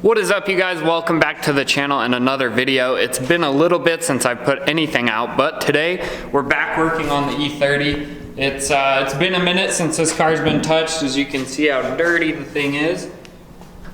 What is up, you guys? Welcome back to the channel and another video. It's been a little bit since I put anything out, but today we're back working on the E30. It's been a minute since this car's been touched. As you can see how dirty the thing is.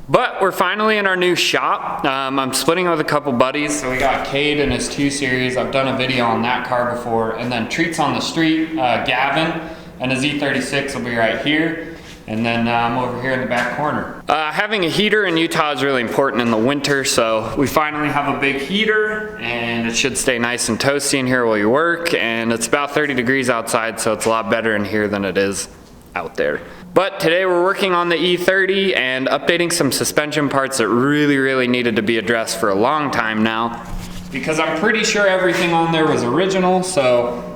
But we're finally in our new shop. I'm splitting with a couple buddies. So we got Cade and his 2 Series. I've done a video on that car before. And then Treats on the Street, Gavin, and his E36 will be right here. And then I'm over here in the back corner. Having a heater in Utah is really important in the winter, so we finally have a big heater, and it should stay nice and toasty in here while you work, and it's about 30 degrees outside, so it's a lot better in here than it is out there. But today we're working on the E30 and updating some suspension parts that really needed to be addressed for a long time now, because I'm pretty sure everything on there was original. So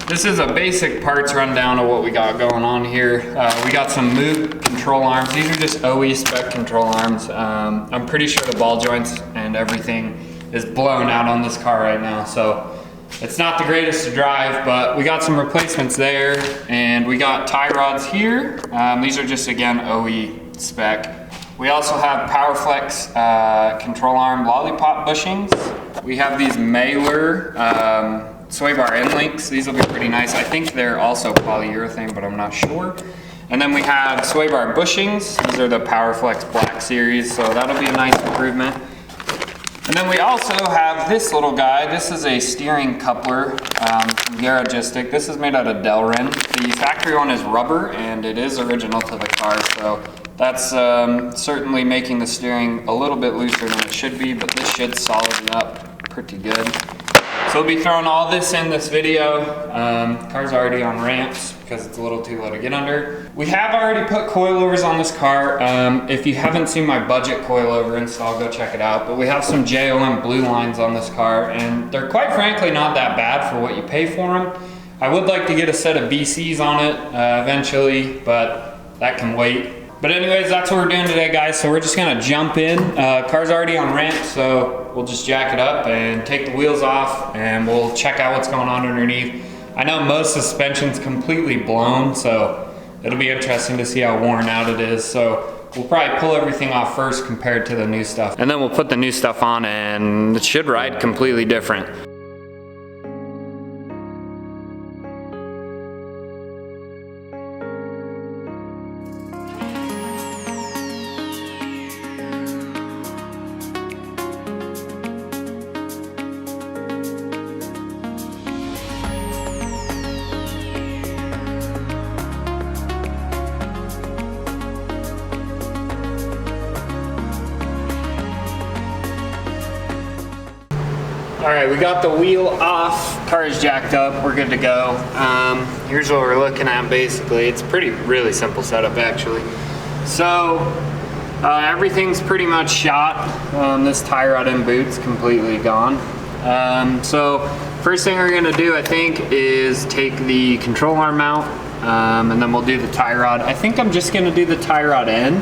this is a basic parts rundown of what we got going on here. We got some Moog control arms. These are just OE spec control arms. I'm pretty sure the ball joints and everything is blown out on this car right now, so it's not the greatest to drive, but we got some replacements there, and we got tie rods here. These are just, again, OE spec. We also have PowerFlex control arm lollipop bushings. We have these Mailer sway bar end links. These will be pretty nice. I think they're also polyurethane, but I'm not sure. And then we have sway bar bushings. These are the PowerFlex Black Series, so that'll be a nice improvement. And then we also have this little guy. This is a steering coupler from Garagistic. This is made out of Delrin. The factory one is rubber, and it is original to the car, so that's certainly making the steering a little bit looser than it should be, but this should solid it up pretty good. So we'll be throwing all this in this video. Car's already on ramps because it's a little too low to get under. We have already put coilovers on this car. If you haven't seen my budget coilover install, go check it out. But we have some JOM blue lines on this car, and they're quite frankly not that bad for what you pay for them. I would like to get a set of BCs on it eventually, but that can wait. But anyways, that's what we're doing today, guys. So we're just gonna jump in. Car's already on ramp, so we'll just jack it up and take the wheels off, and we'll check out what's going on underneath. I know most suspension's completely blown, so it'll be interesting to see how worn out it is. So we'll probably pull everything off first compared to the new stuff, and then we'll put the new stuff on, and it should ride completely different. All right, we got the wheel off, car is jacked up, we're good to go. Here's what we're looking at basically. It's really simple setup actually. So everything's pretty much shot. This tie rod and boot's completely gone. So first thing we're gonna do, I think, is take the control arm out, and then we'll do the tie rod. I think I'm just gonna do the tie rod end,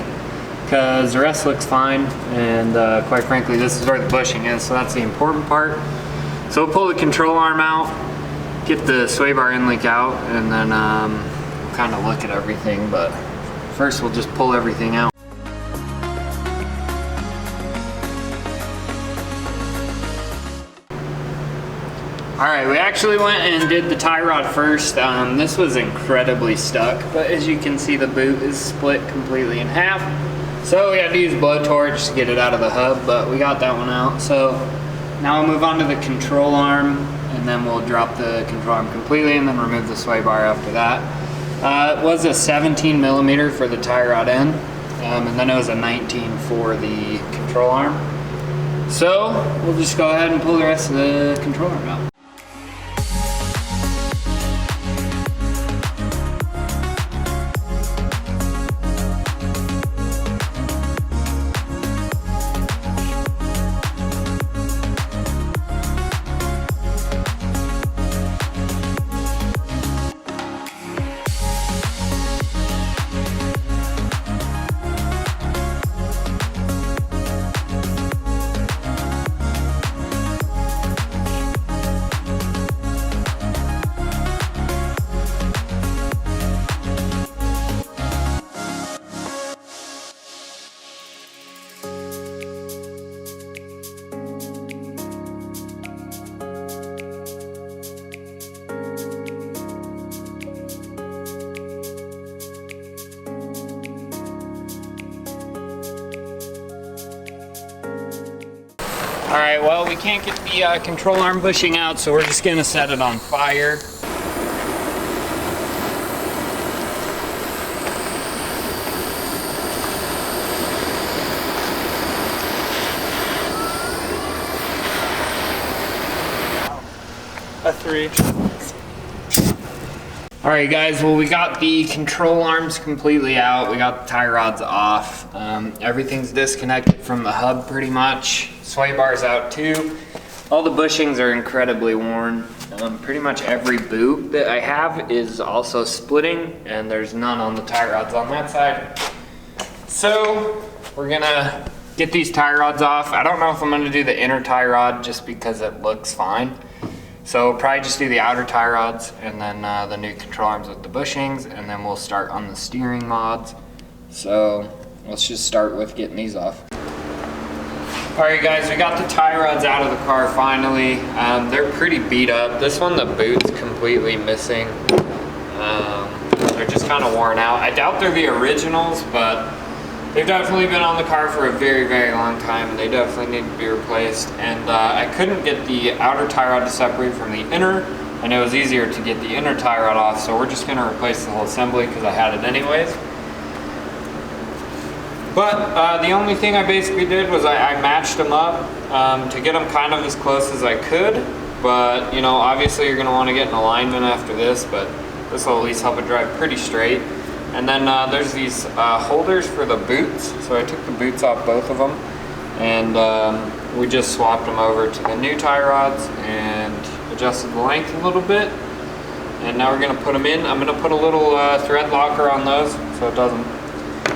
because the rest looks fine, and quite frankly this is where the bushing is, so that's the important part. So we'll pull the control arm out, get the sway bar end link out, and then we'll kind of look at everything, but first we'll just pull everything out. Alright, we actually went and did the tie rod first. This was incredibly stuck, but as you can see the boot is split completely in half. So we had to use blowtorch to get it out of the hub, but we got that one out. So now we'll move on to the control arm, and then we'll drop the control arm completely and then remove the sway bar after that. It was a 17 millimeter for the tie rod end, and then it was a 19 for the control arm. So we'll just go ahead and pull the rest of the control arm out. Alright, well, we can't get the control arm bushing out, so we're just gonna set it on fire. A 3. Alright guys, well we got the control arms completely out, we got the tie rods off, everything's disconnected from the hub pretty much, sway bar's out too, all the bushings are incredibly worn, pretty much every boot that I have is also splitting and there's none on the tie rods on that side. So we're gonna get these tie rods off. I don't know if I'm gonna do the inner tie rod just because it looks fine. So we'll probably just do the outer tie rods and then the new control arms with the bushings, and then we'll start on the steering mods. So let's just start with getting these off. Alright guys, we got the tie rods out of the car finally. They're pretty beat up. This one, the boot's completely missing. They're just kind of worn out. I doubt they're the originals, but they've definitely been on the car for a very, very long time, and they definitely need to be replaced. And I couldn't get the outer tie rod to separate from the inner, and it was easier to get the inner tie rod off, so we're just gonna replace the whole assembly because I had it anyways. But the only thing I basically did was I matched them up to get them kind of as close as I could. But, you know, obviously you're gonna wanna get in alignment after this, but this will at least help it drive pretty straight. And then there's these holders for the boots. So I took the boots off both of them and we just swapped them over to the new tie rods and adjusted the length a little bit. And now we're gonna put them in. I'm gonna put a little thread locker on those so it doesn't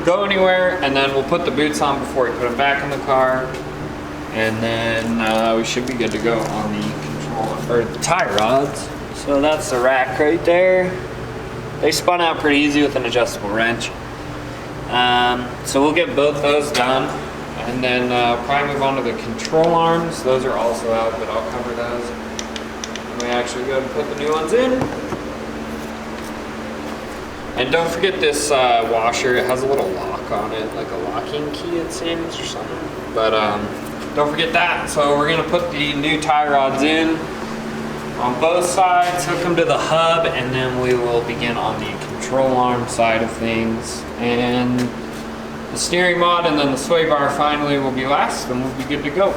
go anywhere. And then we'll put the boots on before we put them back in the car. And then we should be good to go on the control, or the tie rods. So that's the rack right there. They spun out pretty easy with an adjustable wrench. So we'll get both those done. And then probably move on to the control arms. Those are also out, but I'll cover those. And we actually go and put the new ones in. And don't forget this washer. It has a little lock on it, like a locking key it seems or something. But don't forget that. So we're gonna put the new tie rods in on both sides, hook them to the hub, and then we will begin on the control arm side of things. And the steering mod and then the sway bar finally will be last, and we'll be good to go.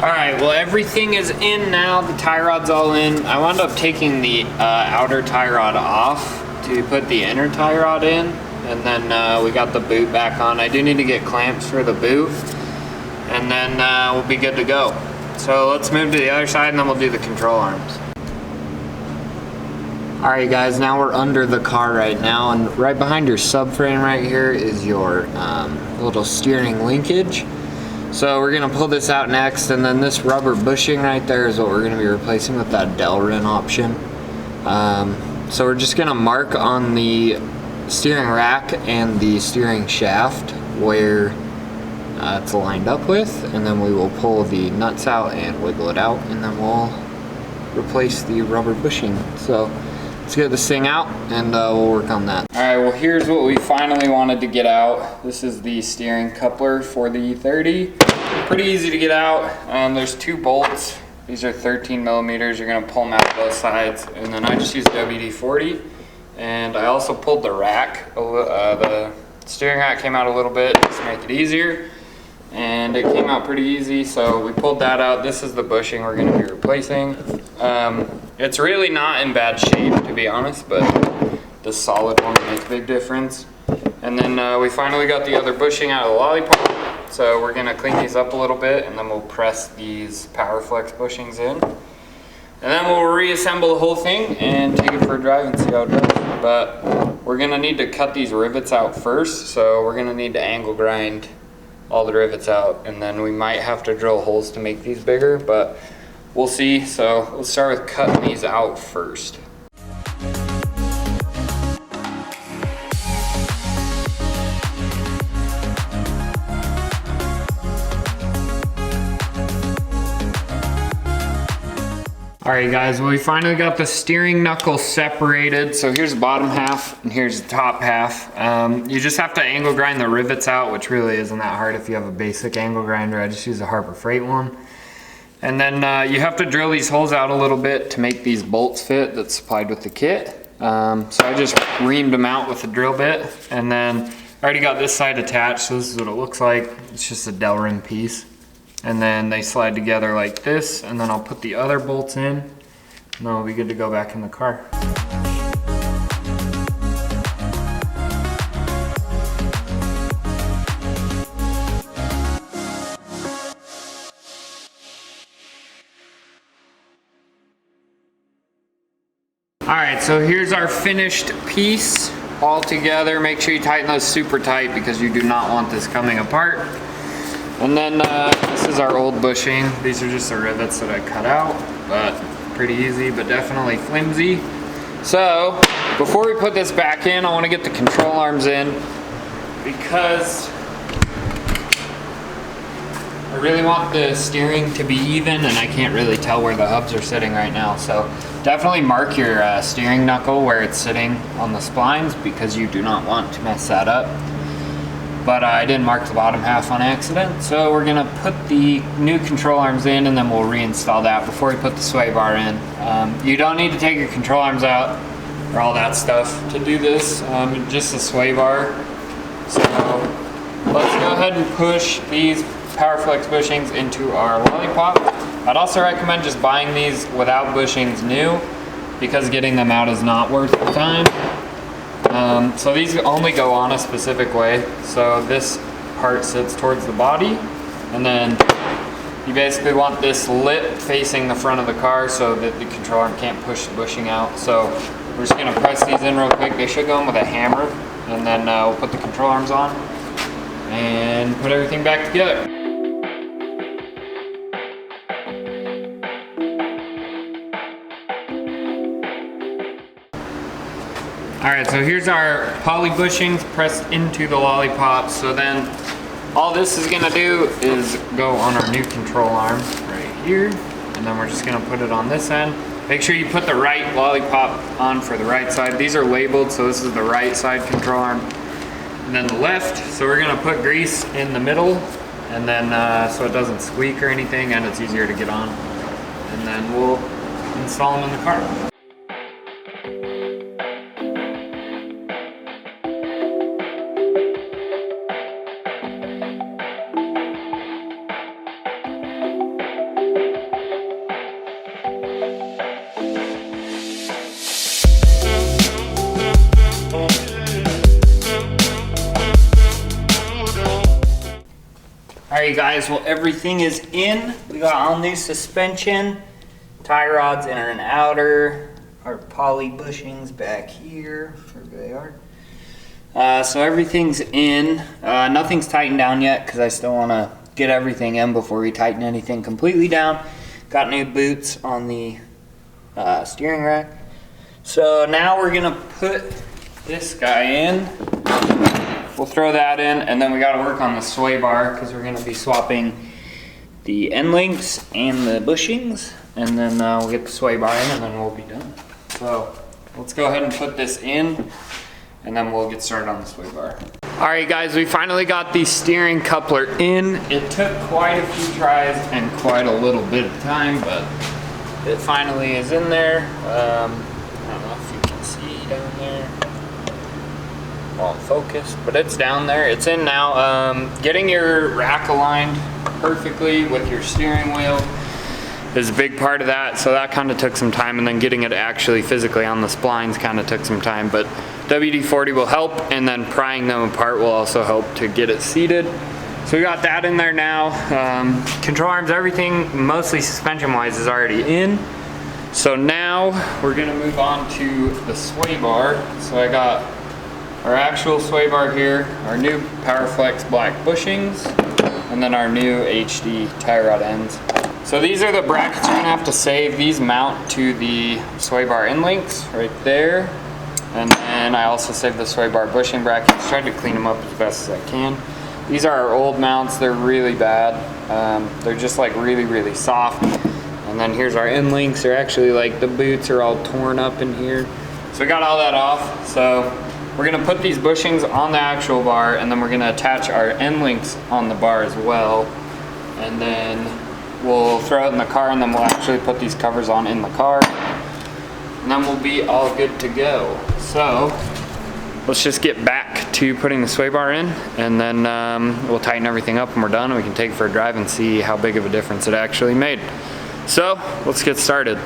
Alright, well everything is in now, the tie rod's all in. I wound up taking the outer tie rod off to put the inner tie rod in, and then we got the boot back on. I do need to get clamps for the boot, and then we'll be good to go. So let's move to the other side and then we'll do the control arms. Alright guys, now we're under the car right now, and right behind your subframe right here is your little steering linkage. So we're gonna pull this out next, and then this rubber bushing right there is what we're gonna be replacing with that Delrin option. So we're just gonna mark on the steering rack and the steering shaft where it's lined up with, and then we will pull the nuts out and wiggle it out, and then we'll replace the rubber bushing. So let's get this thing out and we'll work on that. All right, well here's what we finally wanted to get out. This is the steering coupler for the E30. Pretty easy to get out. There's two bolts. These are 13 millimeters. You're gonna pull them out both sides. And then I just used WD-40. And I also pulled the rack. The steering rack came out a little bit just to make it easier. And it came out pretty easy, so we pulled that out. This is the bushing we're gonna be replacing. It's really not in bad shape, to be honest, but the solid one will make a big difference. And then we finally got the other bushing out of the lollipop. So we're gonna clean these up a little bit, and then we'll press these PowerFlex bushings in. And then we'll reassemble the whole thing and take it for a drive and see how it goes. But we're gonna need to cut these rivets out first. So we're gonna need to angle grind all the rivets out, and then we might have to drill holes to make these bigger, but we'll see. So let's start with cutting these out first. All right guys, well, we finally got the steering knuckle separated. So here's the bottom half and here's the top half. You just have to angle grind the rivets out, which really isn't that hard if you have a basic angle grinder. I just use a Harbor Freight one. And then you have to drill these holes out a little bit to make these bolts fit that's supplied with the kit. So I just reamed them out with a drill bit, and then I already got this side attached, so this is what it looks like. It's just a dowel ring piece. And then they slide together like this, and then I'll put the other bolts in, and then we'll be good to go back in the car. All right, so here's our finished piece all together. Make sure you tighten those super tight because you do not want this coming apart. And then this is our old bushing. These are just the rivets that I cut out, but pretty easy, but definitely flimsy. So before we put this back in, I want to get the control arms in because I really want the steering to be even, and I can't really tell where the hubs are sitting right now. So definitely mark your steering knuckle where it's sitting on the splines because you do not want to mess that up. But I didn't mark the bottom half on accident, so we're gonna put the new control arms in and then we'll reinstall that before we put the sway bar in. You don't need to take your control arms out or all that stuff to do this, just the sway bar. So let's go ahead and push these PowerFlex bushings into our lollipop. I'd also recommend just buying these without bushings new because getting them out is not worth the time. So these only go on a specific way. So this part sits towards the body, and then you basically want this lip facing the front of the car so that the control arm can't push the bushing out. So we're just gonna press these in real quick. They should go in with a hammer, and then we'll put the control arms on and put everything back together. All right, so here's our poly bushings pressed into the lollipops. So then all this is gonna do is go on our new control arm right here. And then we're just gonna put it on this end. Make sure you put the right lollipop on for the right side. These are labeled, so this is the right side control arm. And then the left, so we're gonna put grease in the middle, and then so it doesn't squeak or anything, and it's easier to get on. And then we'll install them in the car. Alright guys, well everything is in. We got all new suspension, tie rods inner and outer, our poly bushings back here, wherever they are. So everything's in. Nothing's tightened down yet because I still want to get everything in before we tighten anything completely down. Got new boots on the steering rack. So now we're gonna put this guy in. We'll throw that in, and then we got to work on the sway bar because we're going to be swapping the end links and the bushings, and then we'll get the sway bar in, and then we'll be done. So let's go ahead and put this in, and then we'll get started on the sway bar. All right, guys, we finally got the steering coupler in. It took quite a few tries and quite a little bit of time, but it finally is in there. I don't know if you can see down there. Won't focus, but it's down there. It's in now. Getting your rack aligned perfectly with your steering wheel is a big part of that, so that kind of took some time, and then getting it actually physically on the splines kind of took some time, but WD-40 will help, and then prying them apart will also help to get it seated. So we got that in there now. Control arms, everything, mostly suspension wise, is already in. So now we're gonna move on to the sway bar. So I got our actual sway bar here, our new PowerFlex black bushings, and then our new HD tie rod ends. So these are the brackets you're gonna have to save. These mount to the sway bar end links right there. And then I also saved the sway bar bushing brackets. Tried to clean them up as best as I can. These are our old mounts. They're really bad. They're just like really soft. And then here's our end links. They're actually like the boots are all torn up in here. So we got all that off. So we're gonna put these bushings on the actual bar, and then we're gonna attach our end links on the bar as well. And then we'll throw it in the car, and then we'll actually put these covers on in the car. And then we'll be all good to go. So let's just get back to putting the sway bar in, and then we'll tighten everything up when we're done, and we can take it for a drive and see how big of a difference it actually made. So let's get started.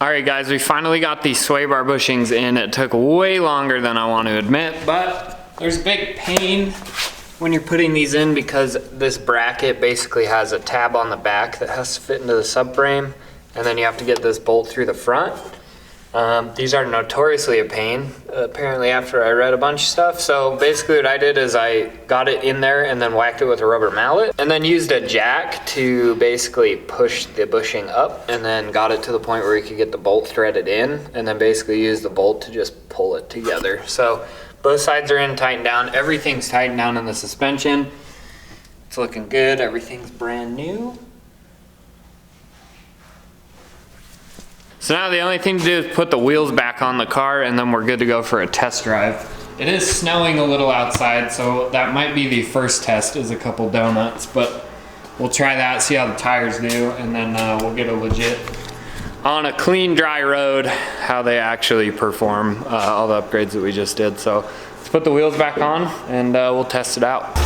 Alright guys, we finally got these sway bar bushings in. It took way longer than I want to admit, but there's big pain when you're putting these in because this bracket basically has a tab on the back that has to fit into the subframe, and then you have to get this bolt through the front. These are notoriously a pain, apparently, after I read a bunch of stuff. So basically what I did is I got it in there and then whacked it with a rubber mallet, and then used a jack to basically push the bushing up, and then got it to the point where you could get the bolt threaded in, and then basically use the bolt to just pull it together. So both sides are in, tightened down. Everything's tightened down in the suspension. It's looking good. Everything's brand new. So now the only thing to do is put the wheels back on the car, and then we're good to go for a test drive. It is snowing a little outside, so that might be the first test, is a couple donuts, but we'll try that, see how the tires do, and then we'll get a legit, on a clean, dry road, how they actually perform all the upgrades that we just did. So let's put the wheels back on, and we'll test it out.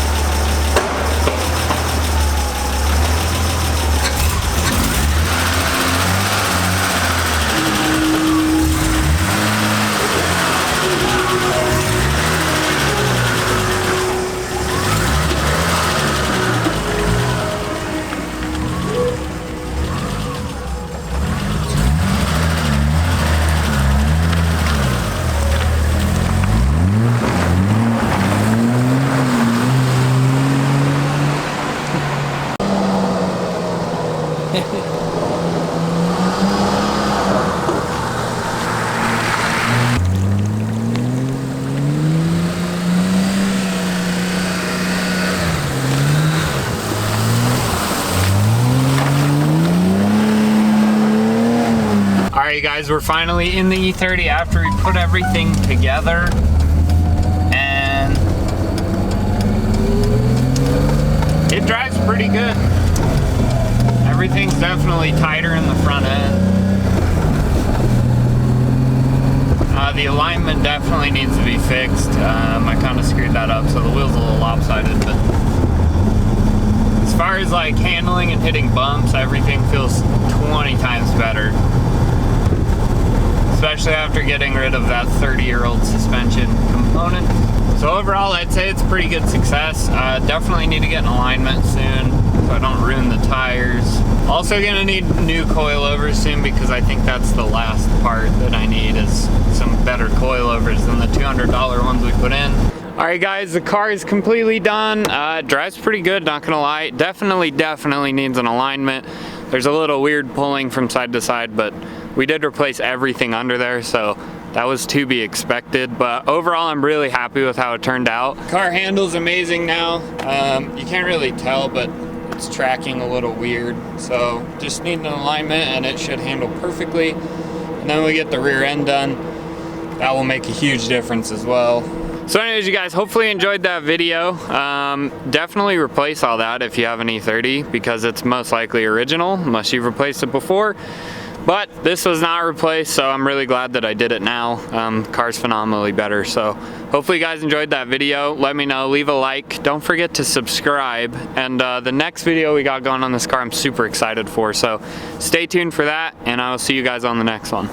Alright guys, we're finally in the E30 after we put everything together, and it drives pretty good. Everything's definitely tighter in the front end. The alignment definitely needs to be fixed. I kind of screwed that up, so the wheel's a little lopsided, but as far as like handling and hitting bumps, everything feels 20 times better. Especially after getting rid of that 30-year-old suspension component. So overall, I'd say it's a pretty good success. Definitely need to get an alignment soon so I don't ruin the tires. Also gonna need new coilovers soon, because I think that's the last part that I need, is some better coilovers than the $200 ones we put in. Alright guys, the car is completely done. It drives pretty good, not gonna lie. Definitely needs an alignment. There's a little weird pulling from side to side, but we did replace everything under there, so that was to be expected. But overall, I'm really happy with how it turned out. Car handles amazing now. You can't really tell, but it's tracking a little weird. So just need an alignment and it should handle perfectly. And then we get the rear end done. That will make a huge difference as well. So anyways, you guys, hopefully you enjoyed that video. Definitely replace all that if you have an E30 because it's most likely original unless you've replaced it before. But this was not replaced, so I'm really glad that I did it now. Car's phenomenally better. So hopefully you guys enjoyed that video. Let me know, leave a like. Don't forget to subscribe. And the next video we got going on this car, I'm super excited for. So stay tuned for that, and I will see you guys on the next one.